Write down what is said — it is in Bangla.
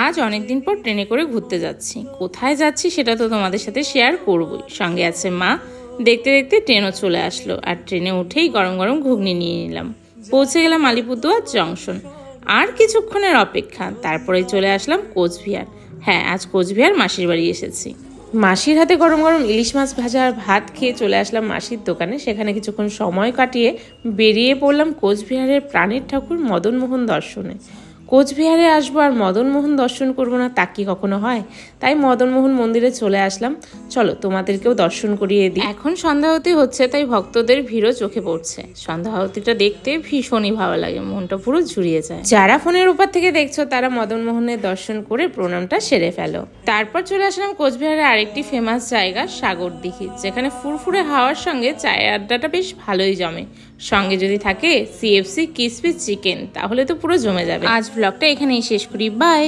আজ অনেকদিন পর ট্রেনে করে ঘুরতে যাচ্ছি। কোথায় যাচ্ছি সেটা তো তোমাদের সাথে শেয়ার করবই। সঙ্গে আছে মা। দেখতে দেখতে ট্রেনও চলে আসলো, আর ট্রেনে উঠেই গরম গরম ঘুগনি নিয়ে নিলাম। পৌঁছে গেলাম আলিপুরদুয়ার জংশন। আর কিছুক্ষণের অপেক্ষা, তারপরে চলে আসলাম কোচবিহার। হ্যাঁ, আজ কোচবিহার মাসির বাড়ি এসেছি। মাসির হাতে গরম গরম ইলিশ মাছ ভাজা আর ভাত খেয়ে চলে আসলাম মাসির দোকানে। সেখানে কিছুক্ষণ সময় কাটিয়ে বেরিয়ে পড়লাম কোচবিহারের প্রাণের ঠাকুর মদনমোহন দর্শনে। কোচবিহারে আসবো আর মদনমোহন দর্শন করবো না, তা কি কখনো হয়? তাই মদনমোহন মন্দিরে চলে আসলাম। চলো তোমাদেরকেও দর্শন করিয়ে দিই। এখন সন্ধ্যা আরতি হচ্ছে, তাই ভক্তদের ভিড়ও চোখে পড়ছে। সন্ধ্যা আরতিটা দেখতে ভীষণই ভালো লাগে, মনটা পুরো জুড়িয়ে যায়। যারা ফোনের উপর থেকে দেখছো তারা মদনমোহনের দর্শন করে প্রণামটা সেরে ফেলো। তারপর চলে আসলাম কোচবিহারের আরেকটি ফেমাস জায়গা সাগরদিঘি, যেখানে ফুরফুরে হাওয়ার সঙ্গে চায়ের আড্ডাটা বেশ ভালোই জমে। সঙ্গে যদি থাকে সিএফসি ক্রিসপি চিকেন, তাহলে তো পুরো জমে যাবে। আজ ব্লগটা এখানেই শেষ করি। বাই।